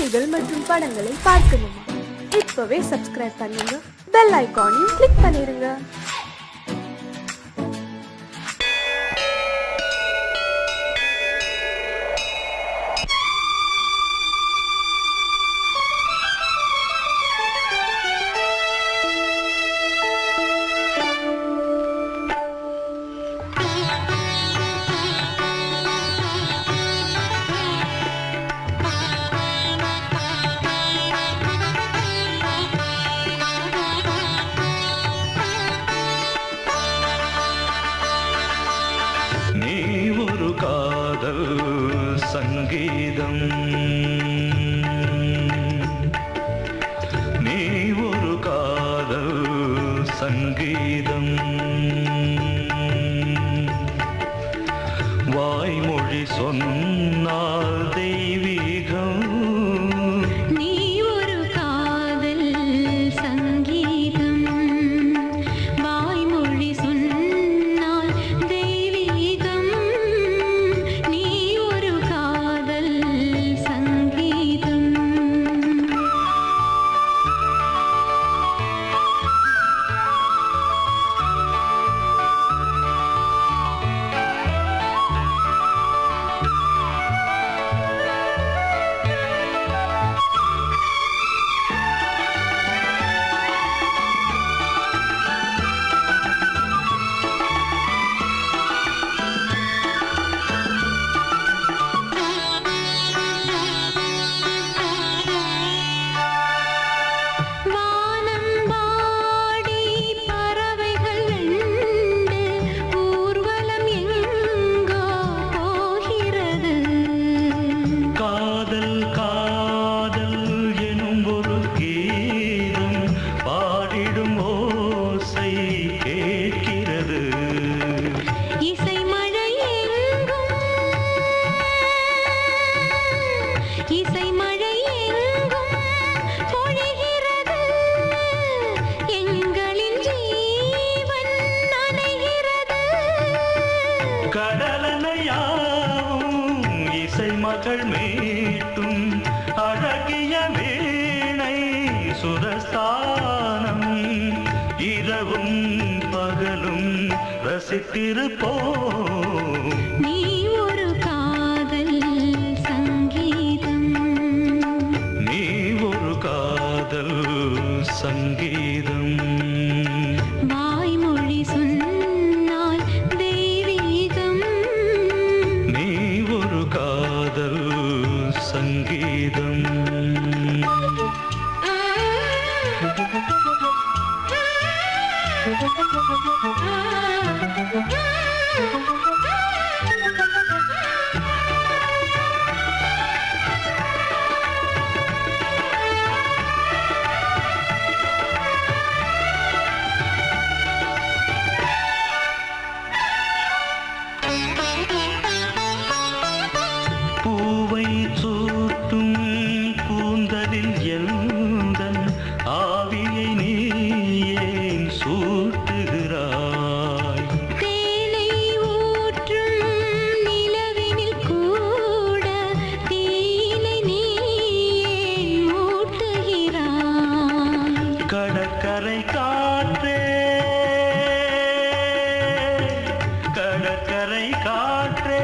செய்திகள் மற்றும் படங்களை பார்க்கணுமா? இப்பவே சப்ஸ்கிரைப் பண்ணுங்க, பெல் ஐகானையும் கிளிக் பண்ணிருங்க. சங்கீதம் நீ ஒரு காதல் சங்கீதம் வாய்மொழி சொன்னால் தெய்வீகம் நீ ஒரு காதல் சங்கீதம் வாய்மொழி சொன்னால் தெய்வீகம் நீ ஒரு காதல் சங்கீதம் மகள் மீட்டும் அழகிய வீணை சுரஸ்தானம் இரவும் பகலும் ரசித்திருப்போம் நீ ஒரு காதல் சங்கீதம் நீ ஒரு காதல் சங்கீதம் வாய்மொழி சொன்னால் தெய்வீகம் நீ ஒரு காதல் சங்கீதம் பூவை சூட்டும் கூந்தலில் எந்தன் ஆவியை நீ ஏன் சூட்டுகிறாய்? தேனை ஊற்றும் நிலவினில் கூட தீனை நீ ஏன் மூட்டுகிறாய்? கடற்கரை காற்றே கடற்கரை காற்றே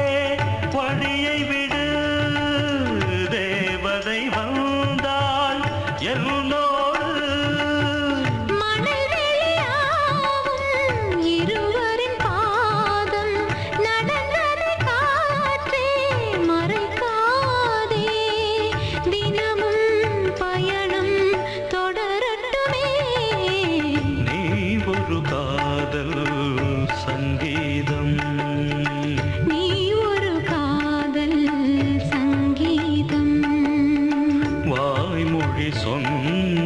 வழியை விடு தேவதை வந்தால் என்னோடு மணல் வெளியாகும் இருவரின் பாதம் நடந்ததை காற்றே மறைக்காதே தினமும் பயணம் தொடரட்டுமே நீ ஒரு காதல் சங்கீதம் நீ ஒரு காதல் சங்கீதம் வாய்மொழி சொன்ன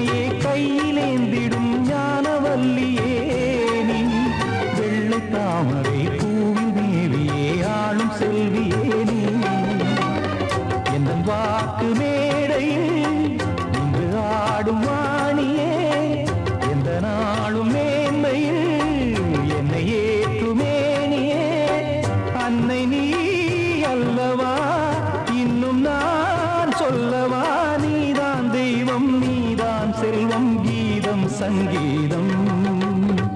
என்னையே கையிலேந்திடும் ஞானவல்லியே நீ வெள்ளை தாமரை பூவில் தேவியே ஆளும் செல்வியே நீ என் வாக்கு மேடையில் இன்று ஆடும் வாணியே எந்த நாளும் மேன்மையில் என்னை ஏற்றுமேனியே அன்னை நீ அல்லவா இன்னும் நான் சொல்லவா நீதான் தெய்வம் நீதான் செல்வம் கீதம் சங்கீதம்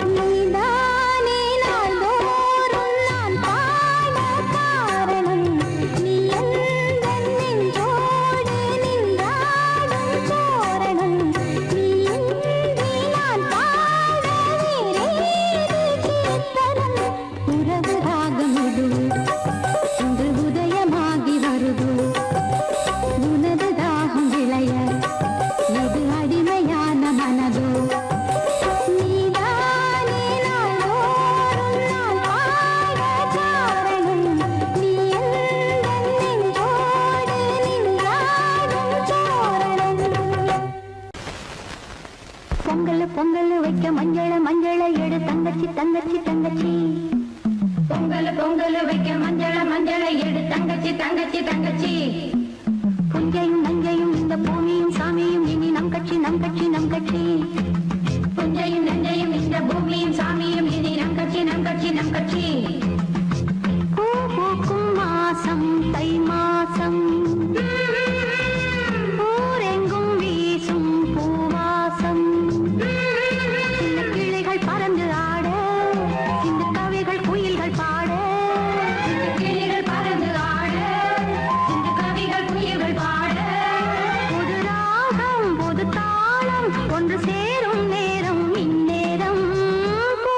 நீதானே நாள்தோறும் நான் பாட காரணம் நீ எந்தன் நெஞ்சோடு நின்றாடும் தோரணம் நீ இன்றி நான் பாட வேறேது கீர்த்தனம் உறவு ராகம் இது இன்று உதயமாகி வருது உனது தாகம் விளைய இது அடிமையான மனதோ நீதானே நாள்தோறும் நான் பாட காரணம் நீ எந்தன் நெஞ்சோடு நின்றாடும் தோரணம் பொங்கல் பொங்கல் வைக்க மஞ்சள மஞ்சள எடு தங்கச்சி தங்கச்சி தங்கச்சி பொங்கல் பொங்கல் வைக்க மஞ்சள மஞ்சள எடு தங்கச்சி தங்கச்சி தங்கச்சி புஞ்சையும் நஞ்சையும் இந்த பூமியும் சாமியும் இனி நம் கட்சி நம் கட்சி நம் கட்சி புஞ்சையும் நஞ்சையும் இந்த பூமியும் சாமியும் இனி நம் கட்சி நம் கட்சி நம் கட்சி பூ பூக்கும் மாசம் தை மாசம் ஊரெங்கும் வீசும் பூவாசம் சின்ன கிளிகள் பறந்து ஆட இந்த கவிகள் குயில்கள் பாட சின்ன கிளிகள் பறந்து ஆட இந்த கவிகள் குயில்கள் பாட புது ராகம் புது தாளம் ஒன்று சேரும் நேரம் இந்நேரம் பூ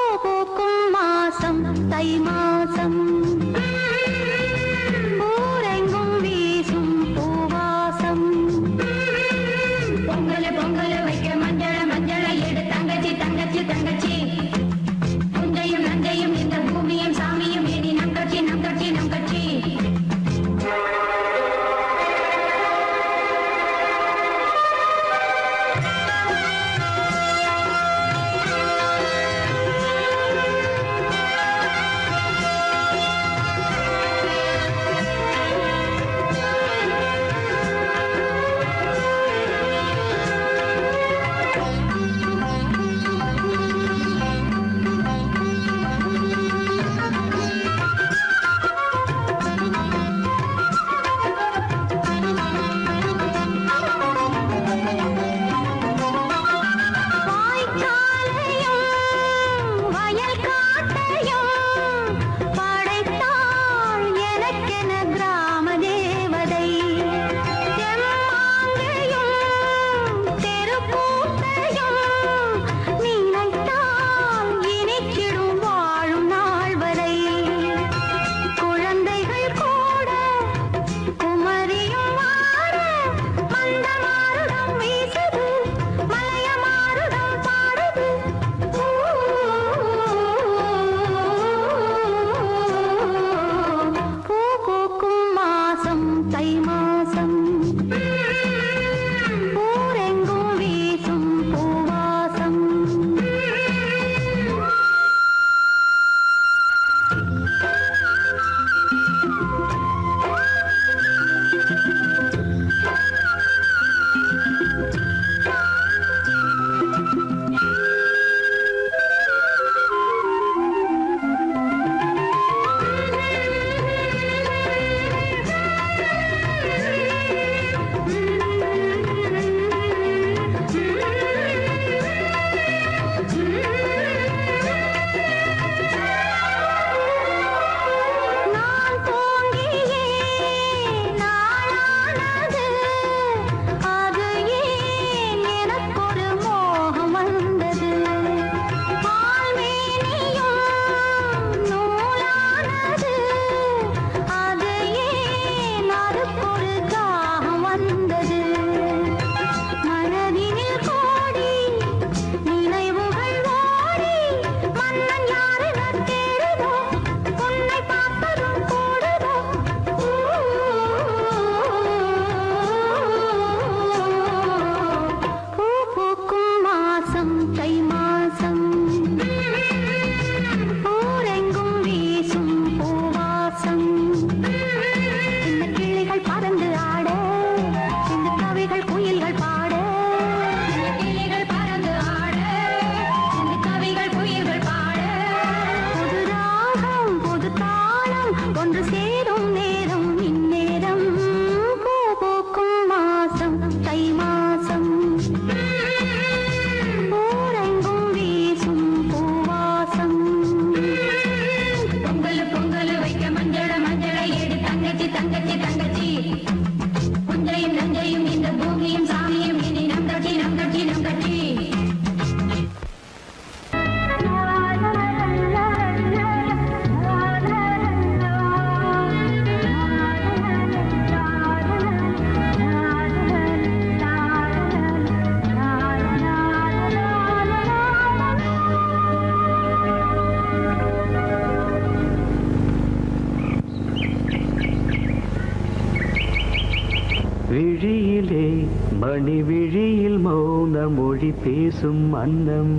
மணி விழியில் மௌன மொழி பேசும் அன்னம்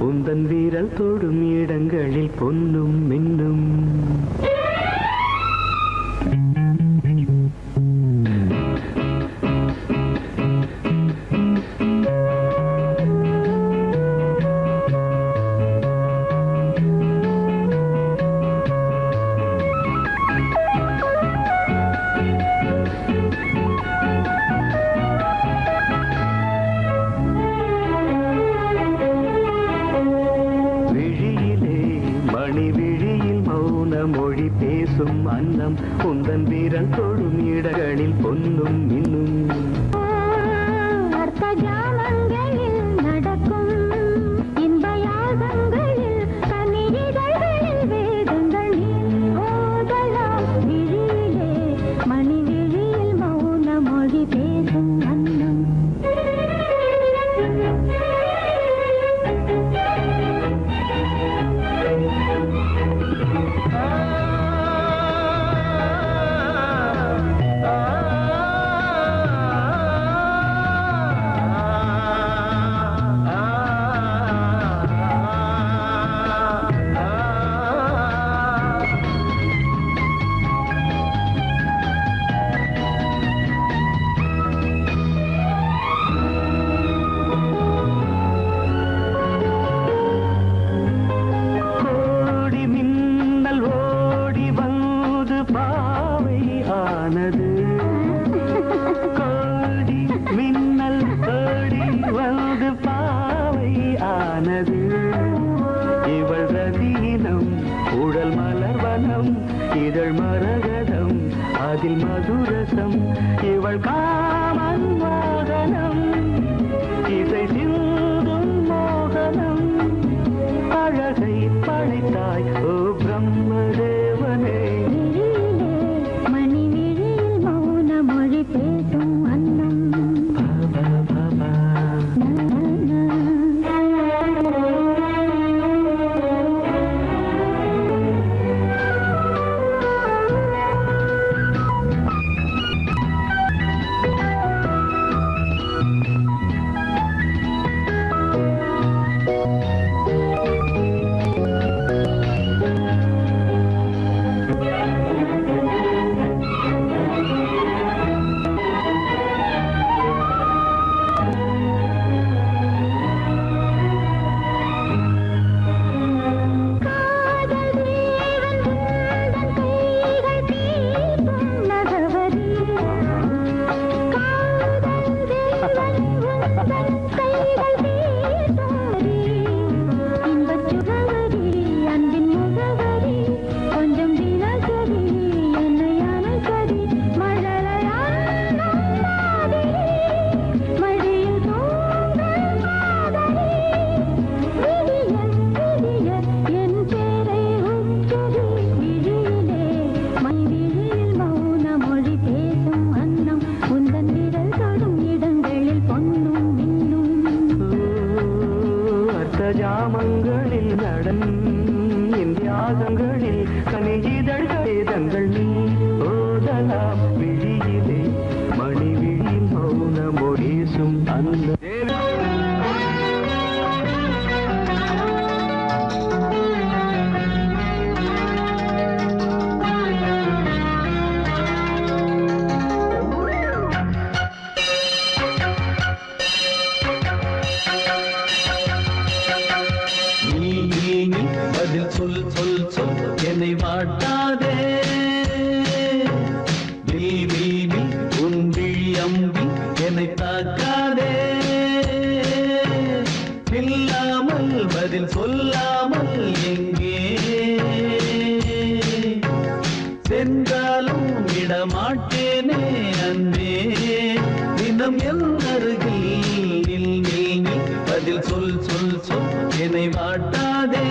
உந்தன் வீரல் தொடும் இடங்களில் பொன்னும் மின்னும் மொழி பேசும் அன்னம் உந்தன் வீரல் தொடும் இடங்களில் பொன்னும் மின்னும் அர்த்த ஜாமங்களில் நடக்கும் இன்ப யாகங்களில் கனிதழ்களில் வேதங்கள் ஓதலாம் விழியிலே மணி விழியில் மௌன மொழி பேசும் அன்னம் இவள் ரதீனம் உடல் மலர்வனம் இதழ் மரகதம் அதில் மதுரசம் இவள் காமன் வாகனம் இசை சிந்தும் மோகனம் அழகை படைத்தாய் ஓ பிரம்மதேவனே மணி விழியில் மௌன மொழி பேசும் அன்னம் ஜாமங்களில் நடன் இந்தியாகங்களில் கனிஜிதழ்கள் நீ ஓதலாம் விழியிலே மணி விழியில் மௌன மொழிசும் அந்த பதில் சொல் சொல் சொல் என்னை வாட்டாதே நீ உன் விழி அம்பி என்னை தாக்காதே இல்லாமல் பதில் சொல்லாமல் எங்கே சென்றாலும் விடமாட்டேனே அன்பே தினம் என் அருகில் நில் நில் நில் பதில் சொல் சொல் சொல் என்னை வாட்டாதே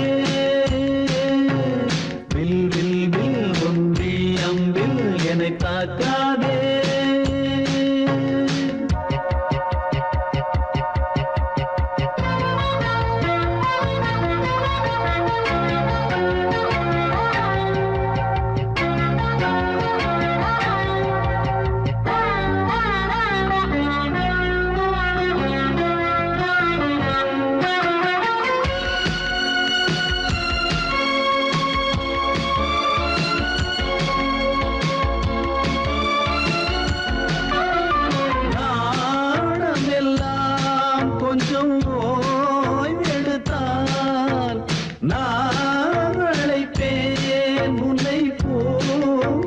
வில் வில் வில் ஒன்றி அம்பில் என்னை தாக்காதே கொஞ்சம் ஓய்வெடுத்தால் நான் அழைப்பேன் உன்னை பூங்கரத்தான்.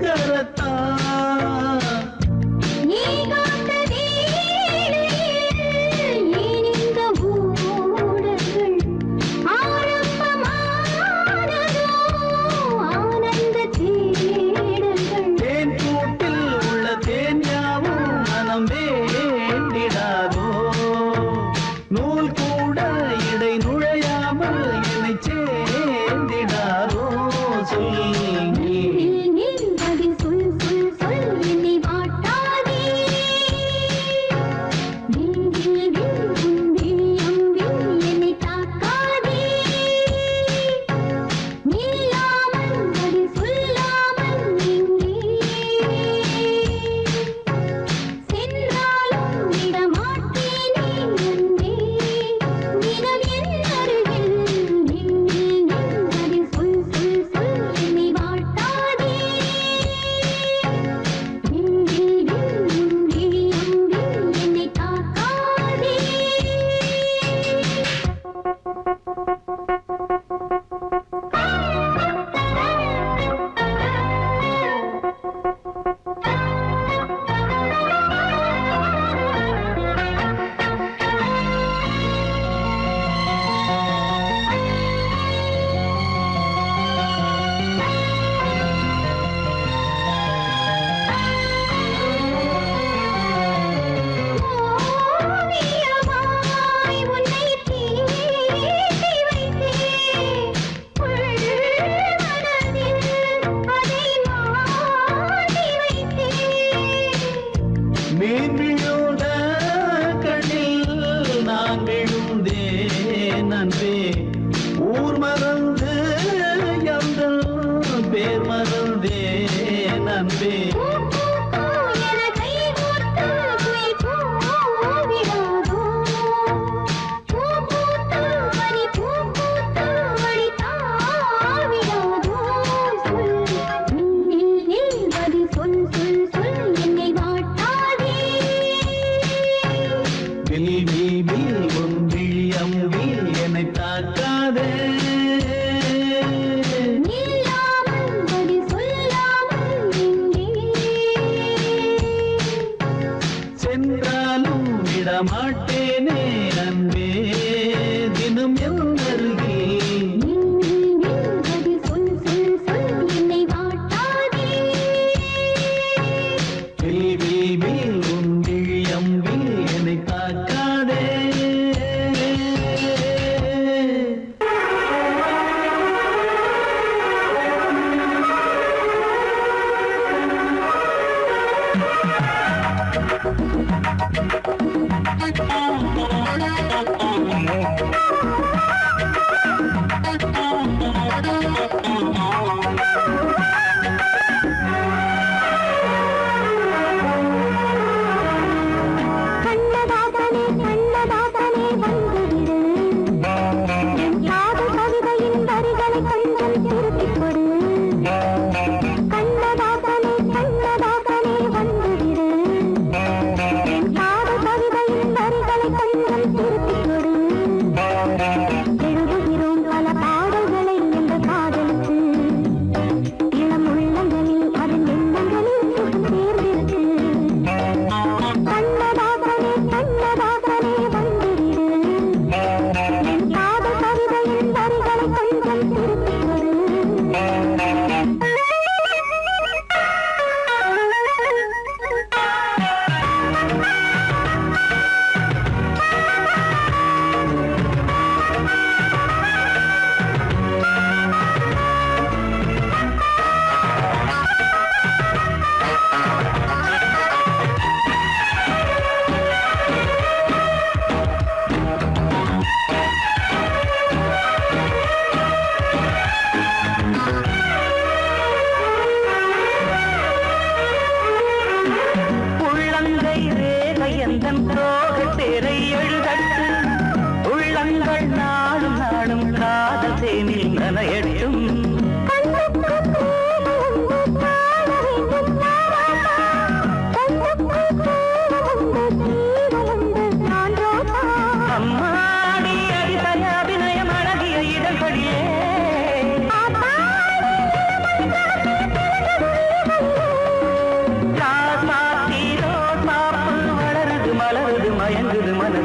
அம்மா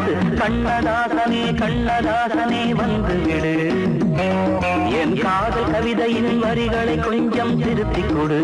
மனசு கண்ணதாசனே கண்ணதாசனே வந்து விடு என் காதல் கவிதையின் வரிகளை கொஞ்சம் திருத்திக் கொடு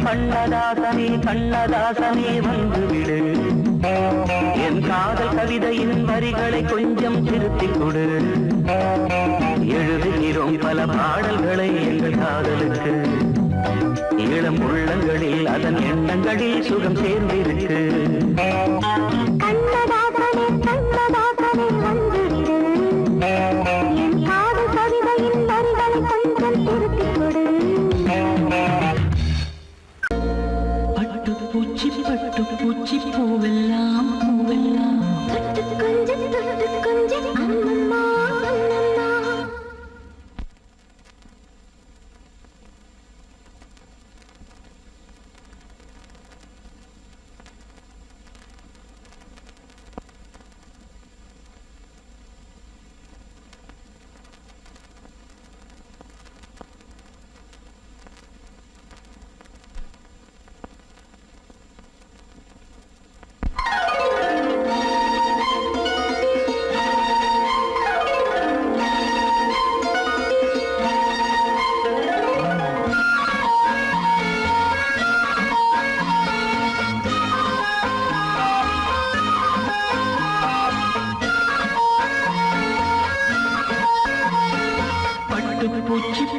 கண்ணதாசனே கண்ணதாசனே வந்து விடு என் காதல் கவிதையின் வரிகளை கொஞ்சம் திருத்திக் கொடு எழுதுகிறோம் பல பாடல்களை எங்கள் காதலுக்கு இளம் உள்ளங்களில் அதன் எண்ணங்களில் சுகம் சேர்ந்திருக்கு கண்ணதாசனே கண்ணதாசனே வந்து விடு என் காதல் கவிதையின் வரிகளை கொஞ்சம் திருத்திக் கொடு பட்டு பூச்சி பூவெல்லாம் பூவெல்லாம் தொட்டு கொஞ்சம் அம்மம்மா அம்மம்மா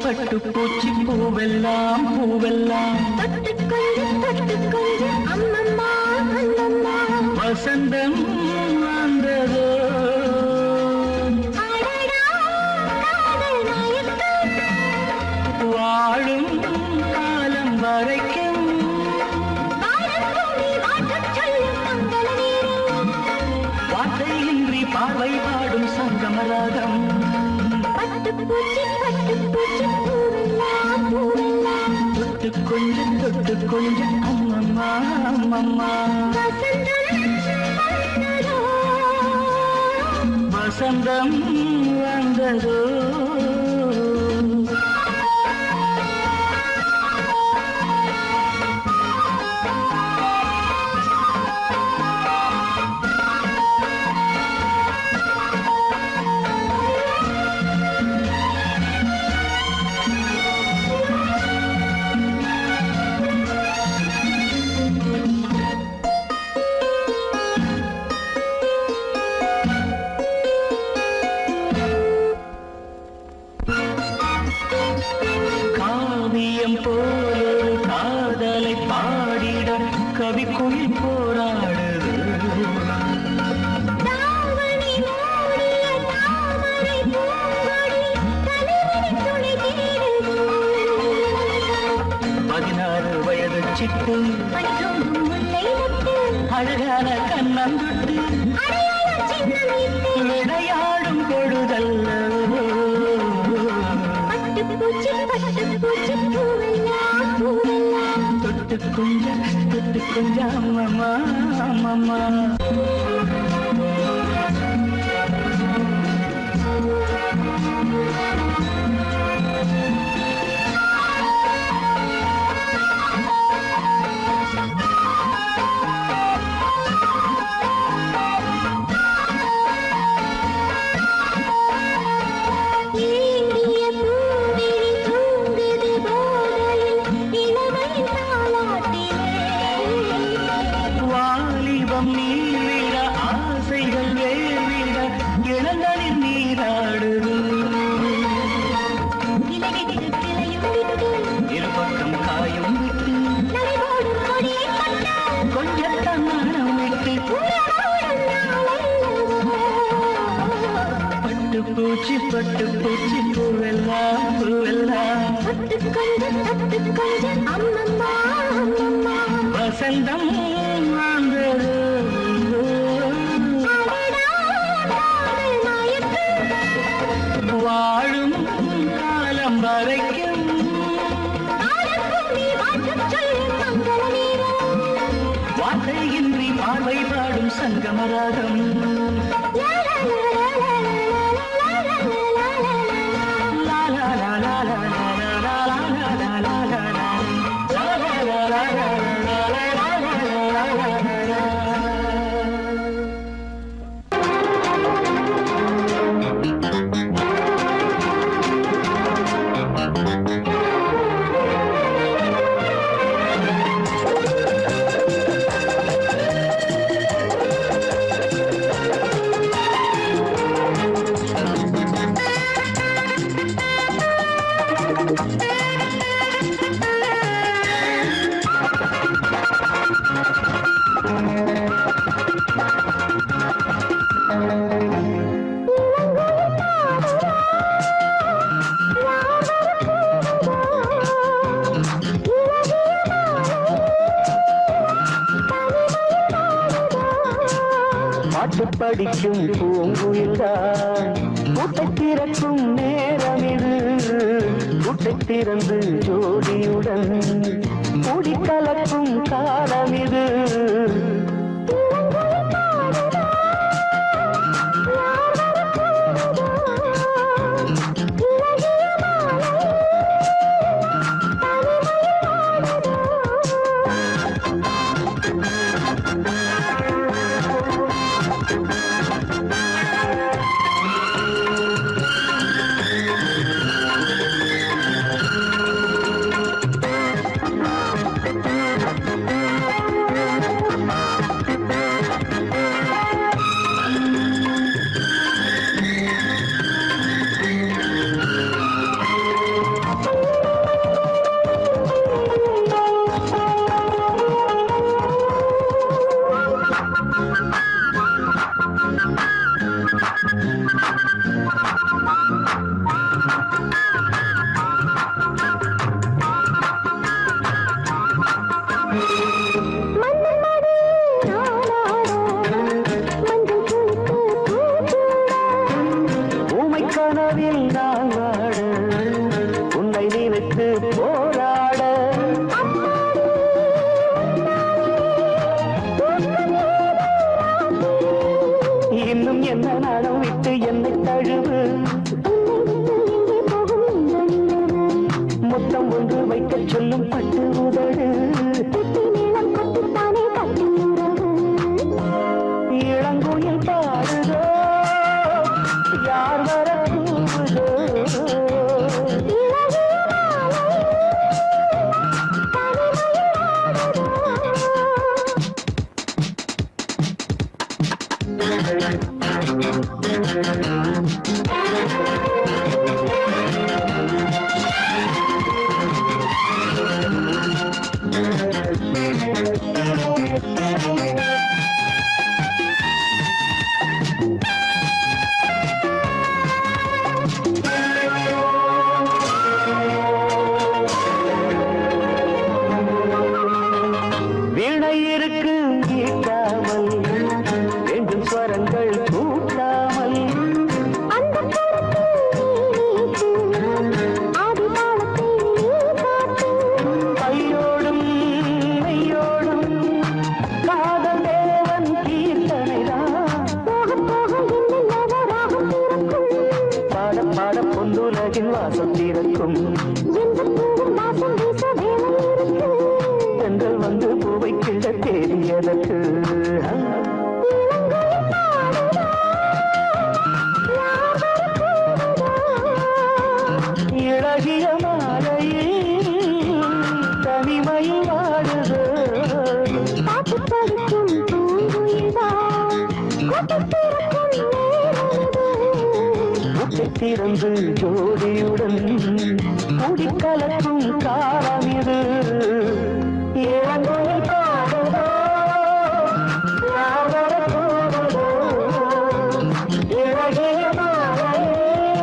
பட்டு பூச்சி பூவெல்லாம் பூவெல்லாம் தொட்டு கொஞ்சம் அம்மம்மா அம்மம்மா வசந்தம் வந்ததோ வாழும் காலம் வரைக்கும் வார்த்தையின்றி பார்வை பாடும் சங்கமராகம் பட்டு பூச்சி பூவெல்லாம் பூவெல்லாம் தொட்டு கொஞ்சம் அம்மம்மா அம்மம்மா வசந்தம் வந்ததோ கவிக்குயில் போராடுது சிட்டு அழகான கண்ணங்குட்டு விளையாடும் பொழுதல்ல தொட்டு கொஞ்சம் அம்மம்மா அம்மம்மா பூச்சி பட்டு பூச்சி பூவெல்லாம் பூவெல்லாம் அம்மம்மா அம்மம்மா வசந்தம் வாழ்ந்தது வாழும் காலம் வரைக்கும் வார்த்தையின்றி பார்வை பாடும் சங்கமராகம் படிக்கும் பூங்குயில்தான் கூட்டை திறக்கும் நேரம் இது கூட்டை திறந்து ஜோடியுடன் கூடி கலக்கும் காலம் இது திறந்து ஜோடியுடன் கூடிக்கலக்கும் காலம் இது இளங்கோயில் பாடுதோ யாவர போவதோ இழகிய மாலையே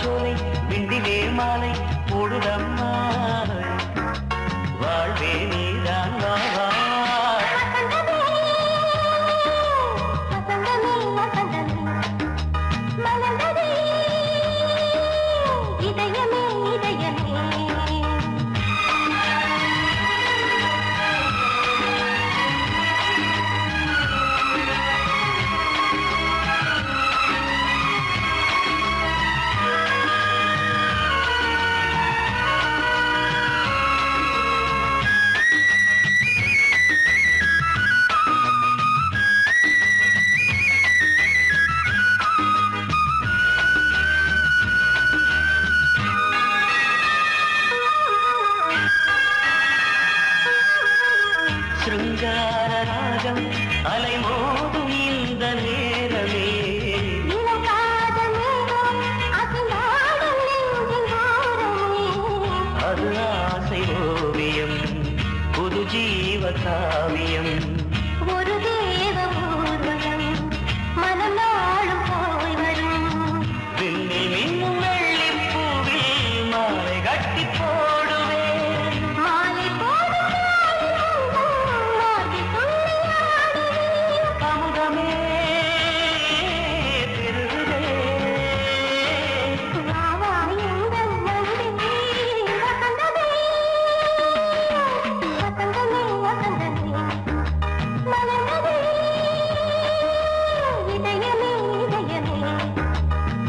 சோலை விண்டிலே மாலை போடுதம்மா வாழ்வே நீதான் வா சிருங்கார ராகம் அலை மோதும் இந்த நேரமே அது ஆசை ஓவியம் புது ஜீவ காவியம் ஒரு தேவ ஊர்வலம் மனம் நாளும் போய் வரும் விண்ணில் மின்னும் வெள்ளி பூவில் மாலை கட்டி போடுவேன் மாலை போடும் அமுதமே பெருகுதே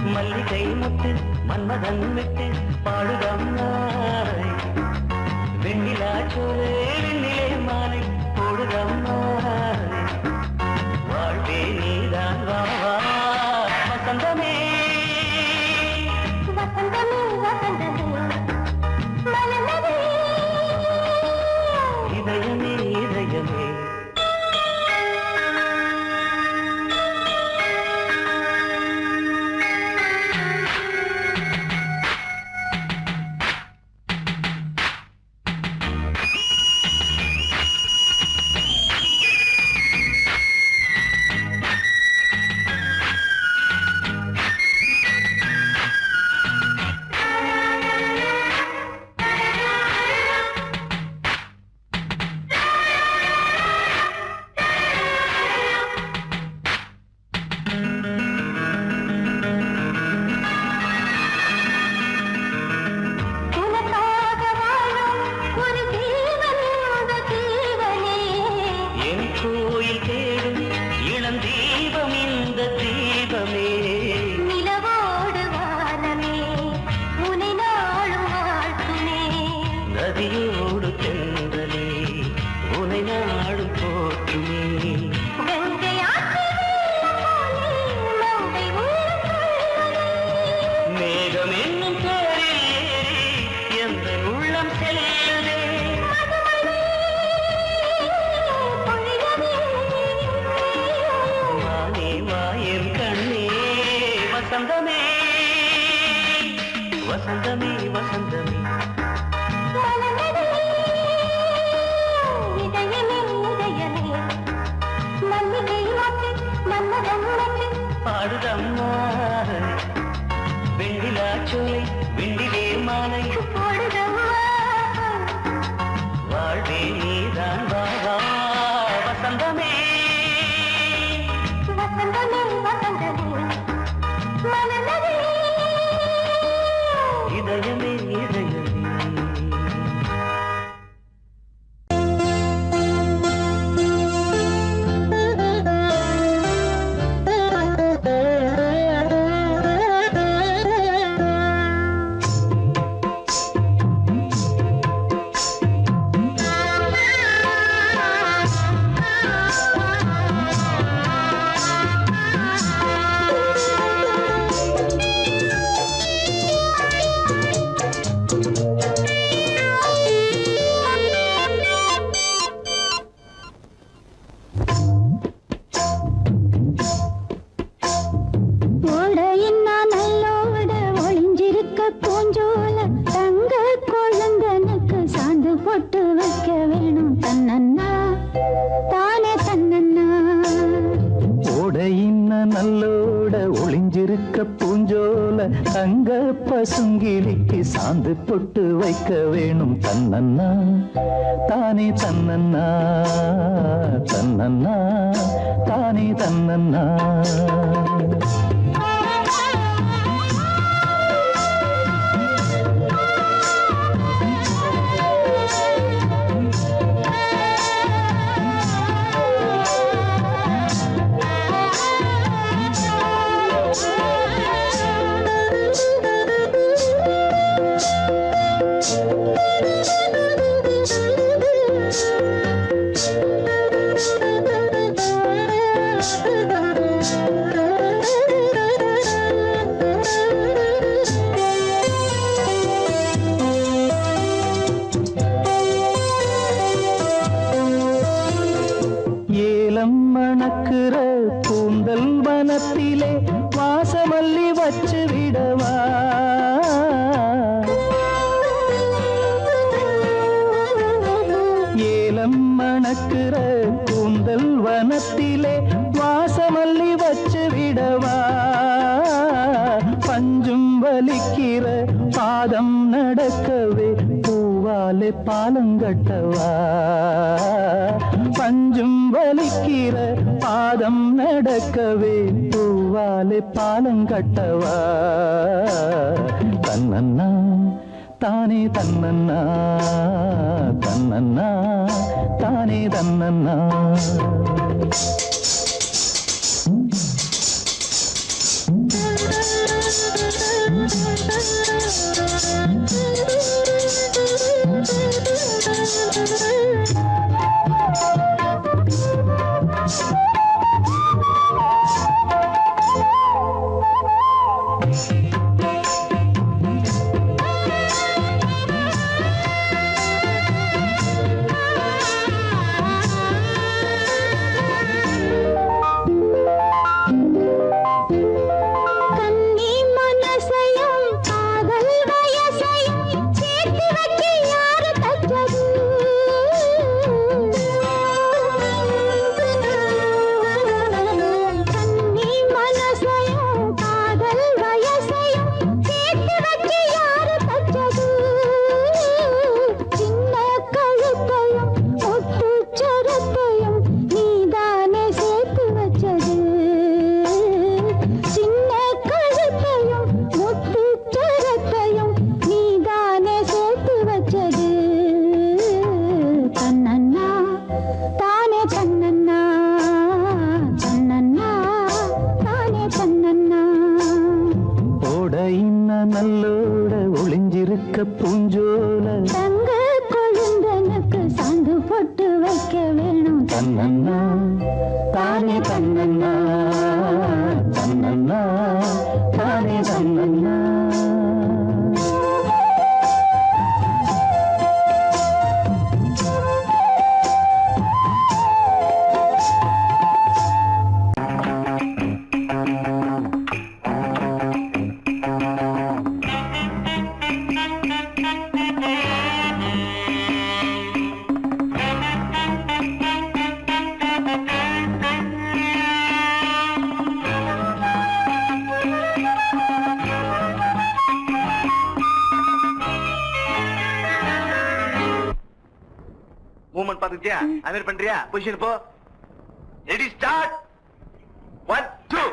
மல்லிகை முத்து மன்மதன் விட்டு பாடுதம்மாய் வெண்ணிலா சோலை வெண்ணிலே மாலை போடுதம்மாய் வாழ்வே நீதான் வா வசந்தமே இதயமே இதயமே கோயில் தேடும் இளம் தீபம் இந்த தீபமே நிலவோடு வானமே உனை நாளும் வாழ்த்துமே நதியோடு தென்றலே உனை நாடும் போற்றுமே கங்கை மேகம் என்னும் பேரில் ஏறி எந்த உள்ளம் செல்லுதே வானே வாயன் கண்ணே வசந்தமே வசந்தமே வசந்தமே பாடுதம்மா வெண்ணிலா சோலை வெண்ணிலே மாலை போடுதம்மா பசுங்கிளிக்கு சாந்து பொட்டு வைக்க வேணும் தன்னன்னா தானே தன்னன்னா தன்னன்னா தானே தன்னன்னா மணக்குற கூந்தல் வனத்திலே வாசமல்லி வச்சு விடவா ஏலம் மணக்குற கூந்தல் வனத்திலே வாசமல்லி வச்சு விடவா பஞ்சும் வலிக்கிற பாதம் நடக்கவே பூவாலே பாலங்கட்டவா பஞ்சும் வலிக்கிற பாதம் நடக்கவே பூவாலே பாலங்கட்டவா தன்னன்னா தானே தன்னன்னா தன்னன்னா தானே தன்னன்னா நல்லோட ஒளிஞ்சிருக்க பூஞ்சோல தங்க கொழுந்தனுக்கு சாந்து போட்டு வைக்க வேணும் தன்னன்னா தானே தன்னன்னா தன்னன்னா தானே தன்னன்னா மூவ்மெண்ட் பாத்துக்கிட்டியா அமீர் பண்றியா பொசிஷன் போ ரெடி ஸ்டார்ட் 1 2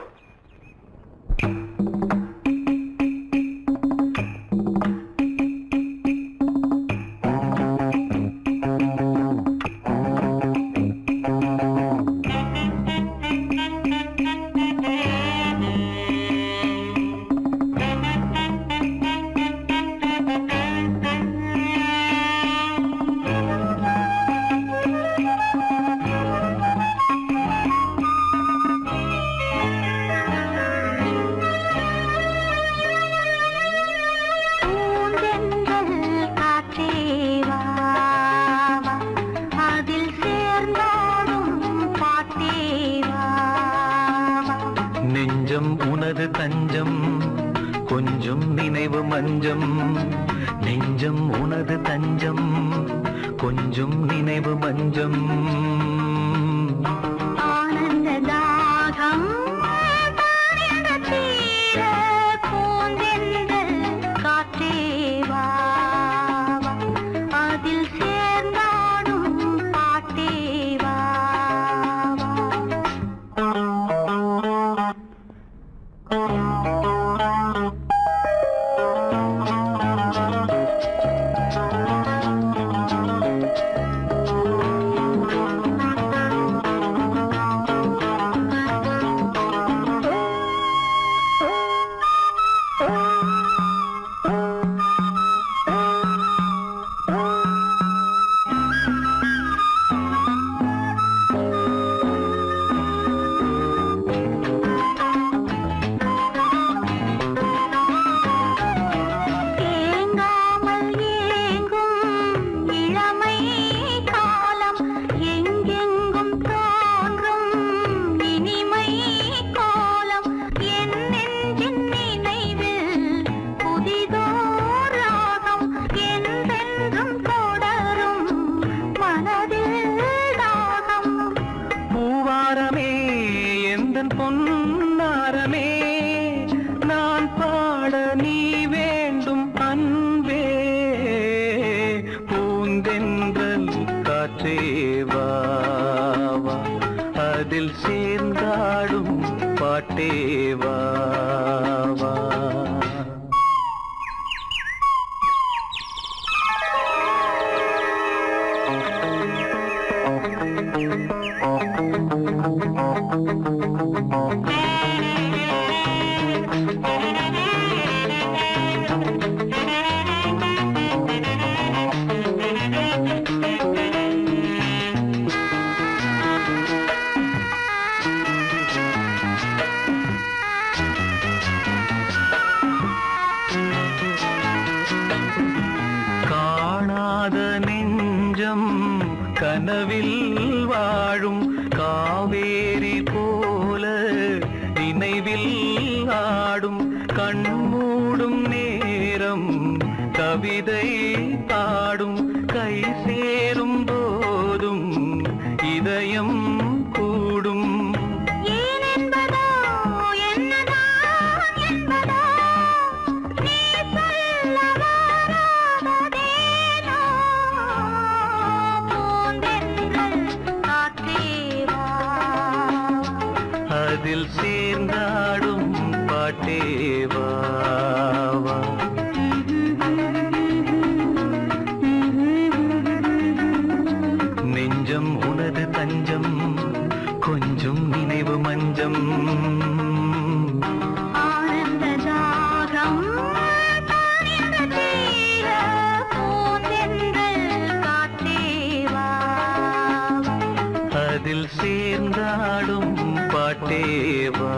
நெஞ்சம் உனது தஞ்சம் கொஞ்சம் நினைவு மஞ்சம் நெஞ்சம் உனது தஞ்சம் கொஞ்சம் நினைவு மஞ்சம் ஆனந்த தாகம் பூந்தெந்தல் என்றும் தொடரும் மனதில் தாகம். பூவாரமே எந்தன் பொன்னாரமே நான் பாட நீ வேண்டும் அன்பே. பூந்தென்றல் காற்றேவா அதில் சேர்ந்தாடும் பாட்டேவா. காணாத நெஞ்சம் கனவில் வாழும் காவேரி போல நினைவில் ஆடும். கண்மூடும் நேரம் கவிதை பாடும். கை சேரும் போதும் இதயம் கூடும். அதில் சேர்ந்தாடும் பாட்டேவா. நெஞ்சம் உனது தஞ்சம் கொஞ்சம் நினைவு மஞ்சம். ஆனந்த தாகம் காற்றேவா. அதில் சேர்ந்தாடும் பாட்டேவா.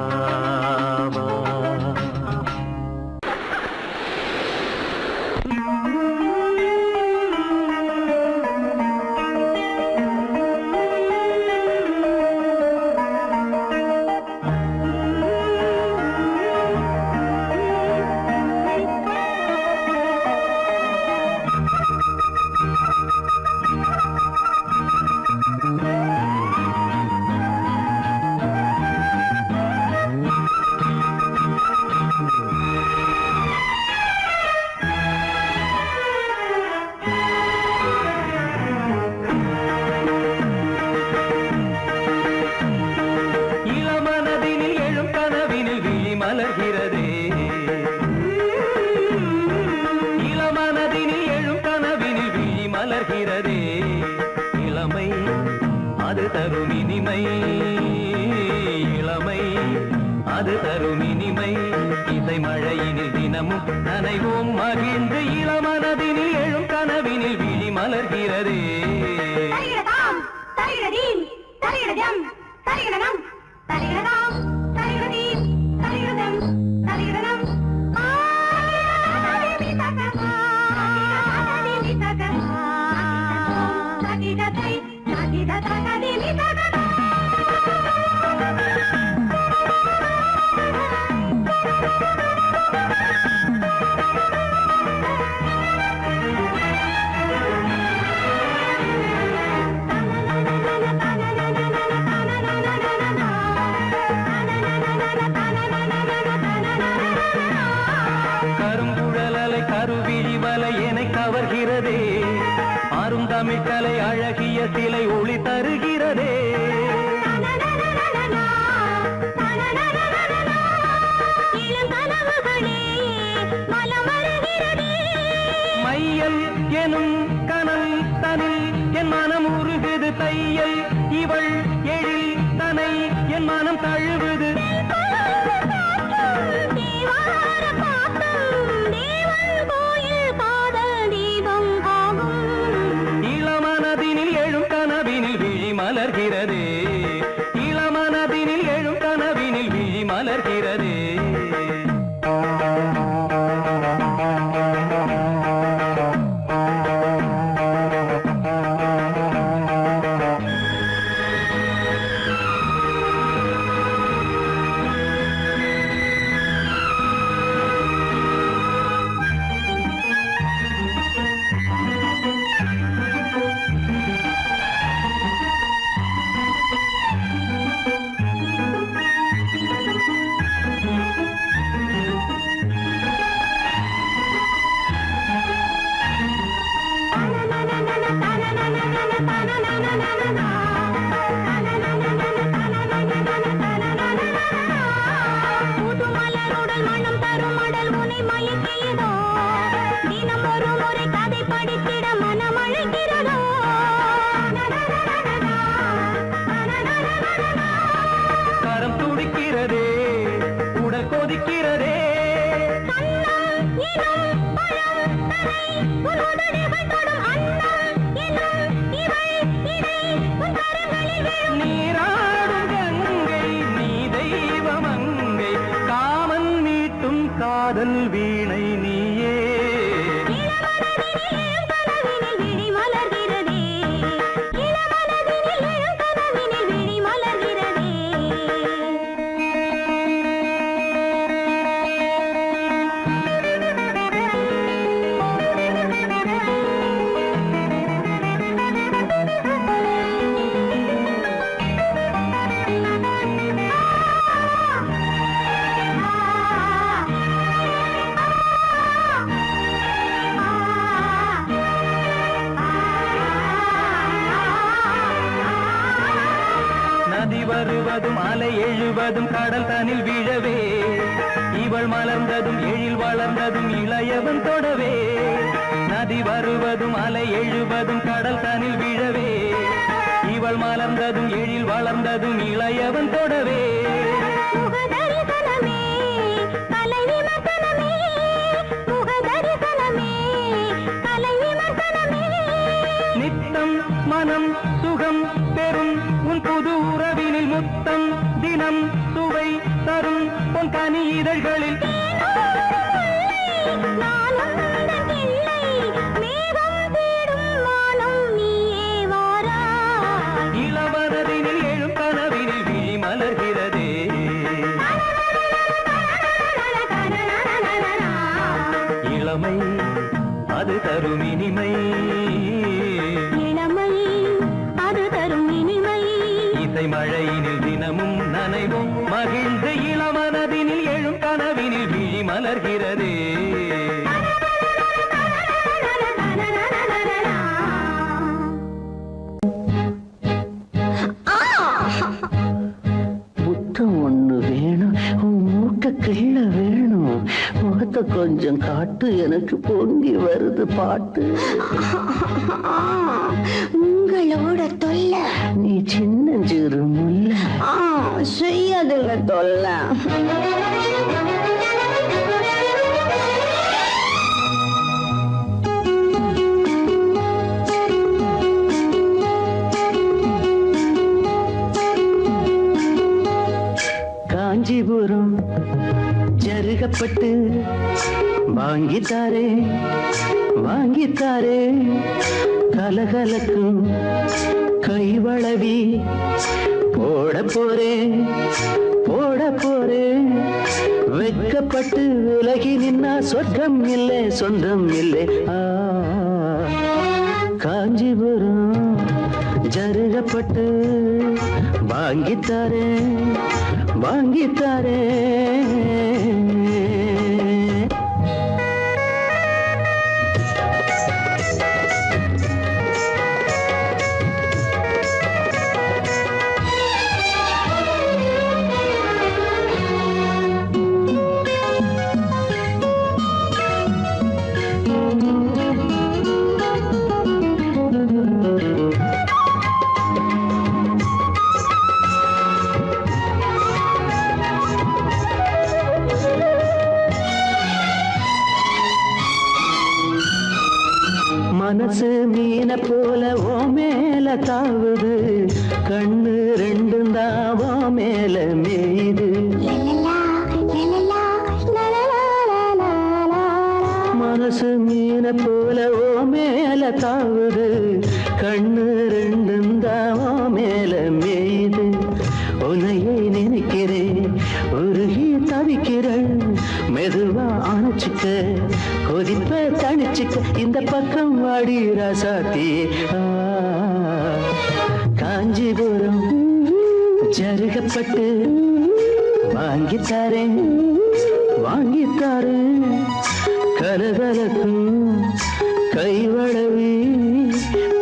இளமை அது தரும் இனிமை. இசை மழையினில் தினமும் நனைவோம் மகிழ்ந்து. இளமனதினில் எழும் கனவினில் விழி மலர்கிறதே. கருங்குழலலை கருவிழி வலை என கவர்கிறதே. அருந்தமிழ்கலை அழகிய சிலை ஒளி தருகிறதே. மையல் எனும் கனல் தனில் என் மனம் உருகுது. தையல் இவள் எழில் தனை என் மனம் தழுவுது. இளமனதினில் எழும் கனவினில் விழி மலர்கிறதே. இளமனதினில் எழும் கனவினில் விழி மலர்கிறதே. புதுமலருடல் மனம் தரும் மடல் உனை மயக்கியதோ தினம் ஒரு முறை கதை படித்திட மனம் அழைக்கிறதோ கரம் துடிக்கிறதே உடல் கொதிக்கிறதே நீராடும் கங்கை நீ தெய்வமங்கை காமன் மீட்டும் காதல் வீணை நீயே விழி மலர்கிறதே விழி மலர்கிறதே நதி வருவதும் அலை எழுவதும் கடல் தனில் விழவே இவள் மலர்ந்ததும் எழில் வளர்ந்ததும் இளையவன் தொடவே நதி வருவதும் அலை எழுவதும் கடல் தனில் விழவே இவள் மலர்ந்ததும் எழில் வளர்ந்ததும் இளையவன் தொடவே முகதரிசனமே கலை விமர்சனமே முகதரிசனமே கலை விமர்சனமே நித்தம் மனம் சுகம் பெறும் உன் புது உறவினில் முத்தம் தினம் சுவை தரும் உன் கனி இதழ்களில் இளவரதினில் எழும் கனவினில் விழி மலர்கிறதே இளமை அது தரும் இனிமை இளமை அது தரும் இனிமை இசை மழையினில் தினமும் நனைவும் மகிழ்ந்து இளமனதினில் எழும் கனவினில் விழி மலர்கிறதே முத்தம் ஒண்ணு வேணும் உன் மூக்க கிள்ள வேணும் முகத்தை கொஞ்சம் காட்டு எனக்கு பொங்கி வருது பாட்டு உங்களோட தொல்லை நீ சின்னஞ்சிறு முல்ல செய்யாதுங்க தொல்லை காஞ்சிபுரம் ஜருகப்பட்டு வாங்கித்தாரே வாங்கித்தாரே கலகலக்கும் கைவளவி போட போறேன் போட போறேன் வெட்கப்பட்டு விலகி நின்னா சொர்க்கம் இல்லை சொந்தம் இல்லை காஞ்சிபுரம் ஜருகப்பட்டு வாங்கித்தாரே வாங்கித்தாரே மனசு மீன போல ஓ மேல தாவுது கண்ணு ரெண்டும் தான் ஓ மேல மேயுது மனசு மீன போல ஓ மேல தாவுது கண்ணு ரெண்டும் தான் ஓ மேல மேயுது உன்னையை நினைக்கிறேன் உருகி தவிக்கிறேன் மெதுவா அணைச்சிக்க கொதிப்ப தணிச்சுக்க இந்த பக்கம் வாடி ராசாத்தி காஞ்சிபுரம் ஜருகப்பட்டு வாங்கித்தாரேன் வாங்கித்தாரேன் கலகலக்கும் கைவளவி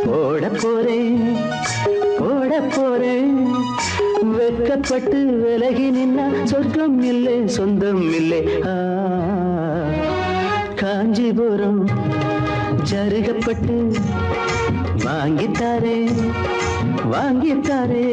போட விட்டு விலகி நின்னா சொர்க்கம் இல்லை சொந்தம் இல்லை காஞ்சிபுரம் ஜருகப்பட்டு வாங்கித்தாரே வாங்கித்தாரே